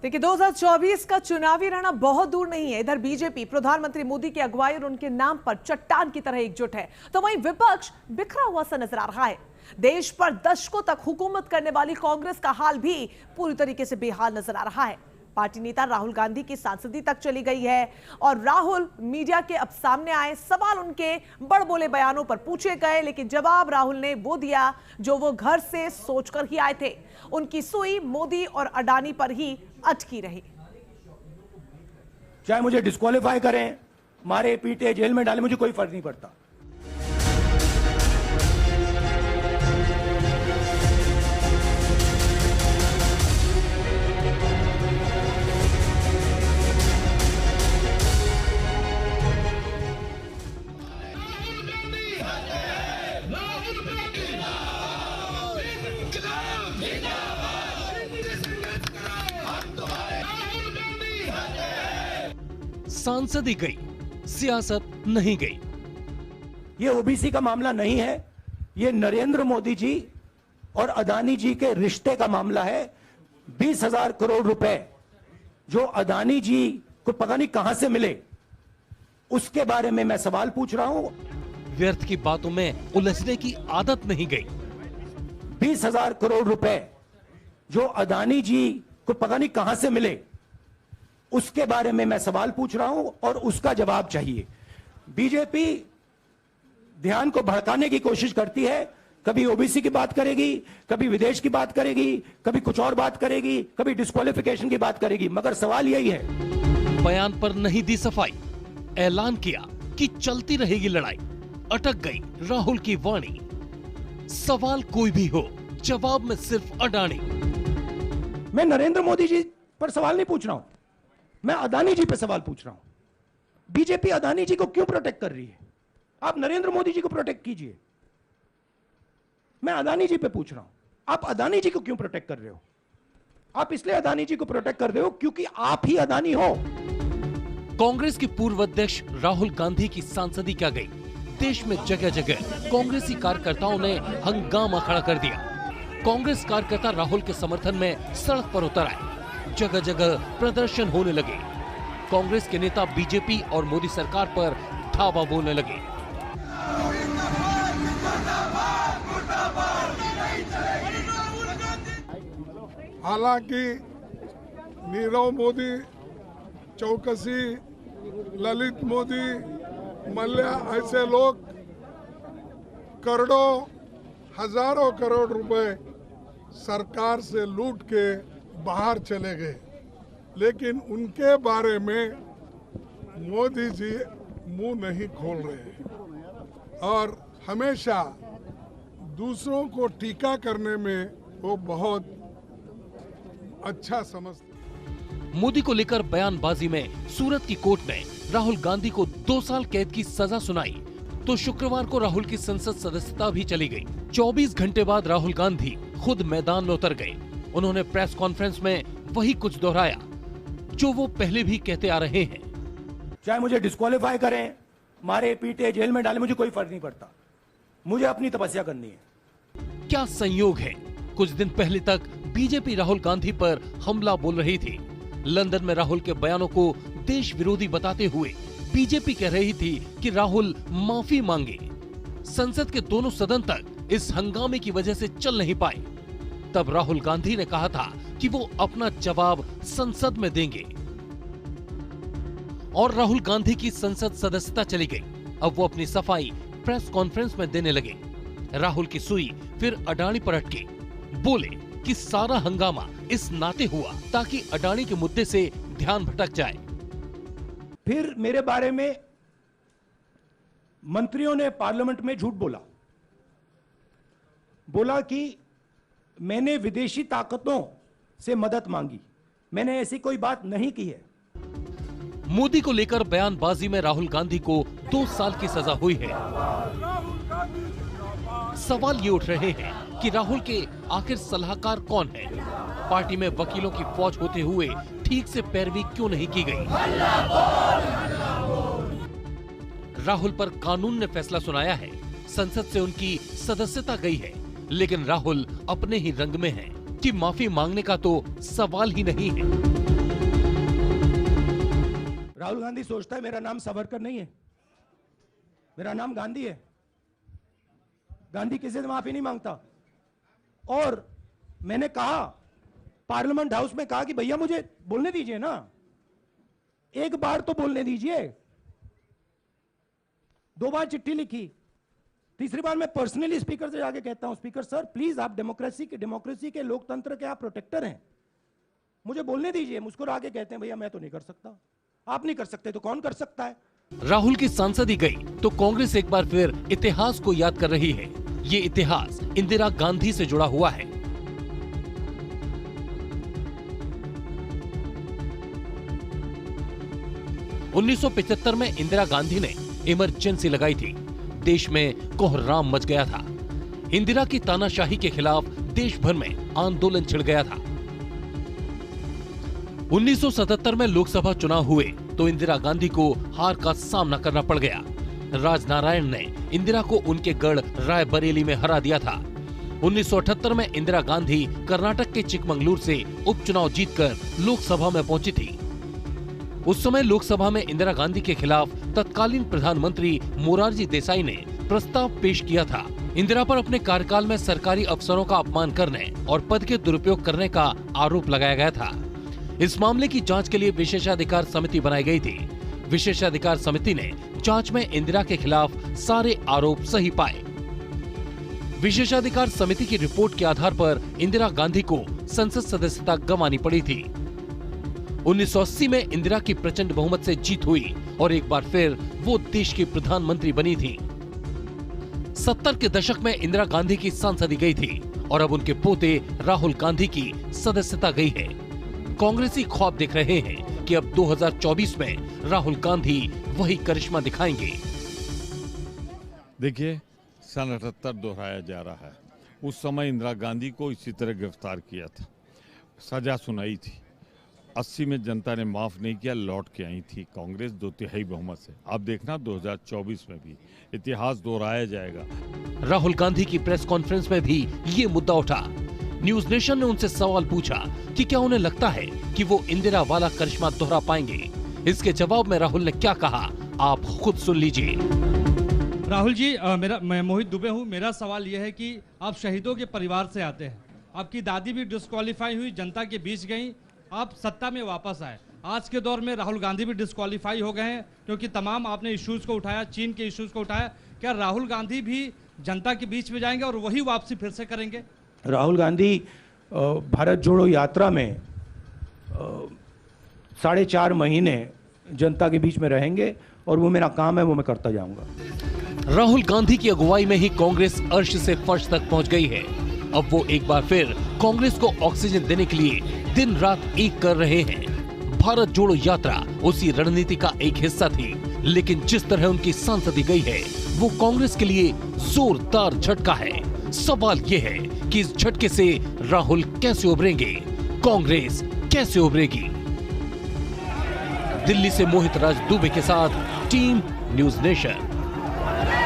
देखिए 2024 का चुनावी रण बहुत दूर नहीं है। इधर बीजेपी प्रधानमंत्री मोदी की अगुवाई और उनके नाम पर चट्टान की तरह एकजुट है, तो वहीं विपक्ष बिखरा हुआ सा नजर आ रहा है। देश पर दशकों तक हुकूमत करने वाली कांग्रेस का हाल भी पूरी तरीके से बेहाल नजर आ रहा है। पार्टी नेता राहुल गांधी की सांसदी तक चली गई है और राहुल मीडिया के अब सामने आए। सवाल उनके बड़बोले बयानों पर पूछे गए, लेकिन जवाब राहुल ने वो दिया जो वो घर से सोचकर ही आए थे। उनकी सुई मोदी और अडानी पर ही अटकी रही। चाहे मुझे डिस्क्वालीफाई करें, मारे पीटे जेल में डाले, मुझे कोई फर्क नहीं पड़ता। सांसद ही गई, सियासत नहीं गई। ये ओबीसी का मामला नहीं है, ये नरेंद्र मोदी जी और अदानी जी के रिश्ते का मामला है। 20,000 करोड़ रुपए जो अदानी जी को पता नहीं कहां से मिले, उसके बारे में मैं सवाल पूछ रहा हूं। व्यर्थ की बातों में उलझने की आदत नहीं गई। 20,000 करोड़ रुपए जो अदानी जी को पता नहीं कहां से मिले, उसके बारे में मैं सवाल पूछ रहा हूं और उसका जवाब चाहिए। बीजेपी ध्यान को भड़काने की कोशिश करती है। कभी ओबीसी की बात करेगी, कभी विदेश की बात करेगी, कभी कुछ और बात करेगी, कभी डिस्क्वालिफिकेशन की बात करेगी, मगर सवाल यही है। बयान पर नहीं दी सफाई, ऐलान किया कि चलती रहेगी लड़ाई। अटक गई राहुल की वाणी। सवाल कोई भी हो, जवाब में सिर्फ अडानी। मैं नरेंद्र मोदी जी पर सवाल नहीं पूछ रहा हूं, मैं अदानी जी पे सवाल पूछ रहा हूं। बीजेपी अदानी जी को क्यों प्रोटेक्ट कर रही है? आप नरेंद्र मोदी जी को प्रोटेक्ट कीजिए। मैं अदानी जी पे पूछ रहा हूं, आप अदानी जी को क्यों प्रोटेक्ट कर रहे हो? आप इसलिए अदानी जी को प्रोटेक्ट कर रहे हो क्योंकि आप ही अदानी हो। कांग्रेस के पूर्व अध्यक्ष राहुल गांधी की सांसदी क्या गई। देश में जगह जगह कांग्रेसी कार्यकर्ताओं ने हंगामा खड़ा कर दिया। कांग्रेस कार्यकर्ता राहुल के समर्थन में सड़क पर उतर आए। जगह जगह प्रदर्शन होने लगे। कांग्रेस के नेता बीजेपी और मोदी सरकार पर धावा बोलने लगे। हालांकि नीरव मोदी, चौकसी, ललित मोदी, मल्ल्या ऐसे लोग करोड़ों, हजारों करोड़ रुपए सरकार से लूट के बाहर चले गए, लेकिन उनके बारे में मोदी जी मुंह नहीं खोल रहे हैं और हमेशा दूसरों को टीका करने में वो बहुत अच्छा समझते। मोदी को लेकर बयानबाजी में सूरत की कोर्ट ने राहुल गांधी को 2 साल कैद की सजा सुनाई, तो शुक्रवार को राहुल की संसद सदस्यता भी चली गई। 24 घंटे बाद राहुल गांधी खुद मैदान में उतर गए। उन्होंने प्रेस कॉन्फ्रेंस में वही कुछ दोहराया जो वो पहले भी कहते आ रहे हैं। चाहे मुझे डिस्क्वालीफाई करें, मारे पीटे जेल में डाले, मुझे कोई फर्क नहीं पड़ता। मुझे अपनी तपस्या करनी है। क्या संयोग है, कुछ दिन पहले तक बीजेपी राहुल गांधी पर हमला बोल रही थी। लंदन में राहुल के बयानों को देश विरोधी बताते हुए बीजेपी कह रही थी कि राहुल माफी मांगे। संसद के दोनों सदन तक इस हंगामे की वजह से चल नहीं पाए। तब राहुल गांधी ने कहा था कि वो अपना जवाब संसद में देंगे और राहुल गांधी की संसद सदस्यता चली गई। अब वो अपनी सफाई प्रेस कॉन्फ्रेंस में देने लगे। राहुल की सुई फिर अडानी पर अटकी। बोले कि सारा हंगामा इस नाते हुआ ताकि अडानी के मुद्दे से ध्यान भटक जाए। फिर मेरे बारे में मंत्रियों ने पार्लियामेंट में झूठ बोला कि मैंने विदेशी ताकतों से मदद मांगी। मैंने ऐसी कोई बात नहीं की है। मोदी को लेकर बयानबाजी में राहुल गांधी को 2 साल की सजा हुई है। सवाल ये उठ रहे हैं कि राहुल के आखिर सलाहकार कौन है? पार्टी में वकीलों की फौज होते हुए ठीक से पैरवी क्यों नहीं की गई? राहुल पर कानून ने फैसला सुनाया है। संसद से उनकी सदस्यता गई है, लेकिन राहुल अपने ही रंग में हैं कि माफी मांगने का तो सवाल ही नहीं है। राहुल गांधी सोचता है मेरा नाम सावरकर नहीं है, मेरा नाम गांधी है। गांधी किसी से माफी नहीं मांगता। और मैंने कहा, पार्लियामेंट हाउस में कहा कि भैया मुझे बोलने दीजिए ना, एक बार तो बोलने दीजिए। 2 बार चिट्ठी लिखी, तीसरी बार मैं पर्सनली स्पीकर से जाके कहता हूं, स्पीकर सर प्लीज, आप डेमोक्रेसी के लोकतंत्र के आप प्रोटेक्टर हैं, मुझे बोलने दीजिए। मुझको आके कहते हैं भैया मैं तो नहीं कर सकता। आप नहीं कर सकते तो कौन कर सकता है? राहुल की सांसदी गई तो कांग्रेस एक बार फिर इतिहास को याद कर रही है। ये इतिहास इंदिरा गांधी से जुड़ा हुआ है। उन्नीस 1975 में इंदिरा गांधी ने इमरजेंसी लगाई थी। देश में कोहराम मच गया था। इंदिरा की तानाशाही के खिलाफ देश भर में आंदोलन छिड़ गया था। 1977 में लोकसभा चुनाव हुए तो इंदिरा गांधी को हार का सामना करना पड़ गया। राजनारायण ने इंदिरा को उनके गढ़ रायबरेली में हरा दिया था। 1978 में इंदिरा गांधी कर्नाटक के चिकमंगलुरु से उपचुनाव जीतकर लोकसभा में पहुंची थी। उस समय लोकसभा में इंदिरा गांधी के खिलाफ तत्कालीन प्रधानमंत्री मोरारजी देसाई ने प्रस्ताव पेश किया था। इंदिरा पर अपने कार्यकाल में सरकारी अफसरों का अपमान करने और पद के दुरुपयोग करने का आरोप लगाया गया था। इस मामले की जांच के लिए विशेषाधिकार समिति बनाई गई थी। विशेषाधिकार समिति ने जांच में इंदिरा के खिलाफ सारे आरोप सही पाए। विशेषाधिकार समिति की रिपोर्ट के आधार पर इंदिरा गांधी को संसद सदस्यता गंवानी पड़ी थी। 1980 में इंदिरा की प्रचंड बहुमत से जीत हुई और एक बार फिर वो देश की प्रधानमंत्री बनी थी। 70 के दशक में इंदिरा गांधी की सांसदी गई थी और अब उनके पोते राहुल गांधी की सदस्यता गई है। कांग्रेसी ख्वाब देख रहे हैं कि अब 2024 में राहुल गांधी वही करिश्मा दिखाएंगे। देखिए, सन 78 दोहराया जा रहा है। उस समय इंदिरा गांधी को इसी तरह गिरफ्तार किया था, सजा सुनाई थी। 80 में जनता ने माफ नहीं किया, लौट के आई थी कांग्रेस 2/3 बहुमत से। अब देखना 2024 में भी इतिहास दोहराया जाएगा। राहुल गांधी की प्रेस कॉन्फ्रेंस में भी ये मुद्दा उठा। न्यूज नेशन ने उनसे सवाल पूछा कि क्या उन्हें लगता है कि वो इंदिरा वाला करिश्मा दोहरा पाएंगे। इसके जवाब में राहुल ने क्या कहा, आप खुद सुन लीजिए। राहुल जी, मैं मोहित दुबे हूँ। मेरा सवाल यह है कि आप शहीदों के परिवार से आते हैं। आपकी दादी भी डिस्क्वालीफाई हुई, जनता के बीच गई, आप सत्ता में वापस आए। आज के दौर में राहुल गांधी भी डिस्क्वालीफाई हो गए हैं क्योंकि तमाम आपने इश्यूज को उठाया, चीन के इश्यूज को उठाया। क्या राहुल गांधी भी जनता के बीच में जाएंगे और वही वापसी फिर से करेंगे? राहुल गांधी भारत जोड़ो यात्रा में 4.5 महीने जनता के बीच में रहेंगे और वो मेरा काम है, वो मैं करता जाऊंगा। राहुल गांधी की अगुवाई में ही कांग्रेस अर्श से फर्श तक पहुंच गई है। अब वो एक बार फिर कांग्रेस को ऑक्सीजन देने के लिए दिन रात एक कर रहे हैं। भारत जोड़ो यात्रा उसी रणनीति का एक हिस्सा थी, लेकिन जिस तरह उनकी सांसदी गई है वो कांग्रेस के लिए जोरदार झटका है। सवाल ये है कि इस झटके से राहुल कैसे उभरेंगे, कांग्रेस कैसे उभरेगी। दिल्ली से मोहित राज दुबे के साथ टीम न्यूज नेशन।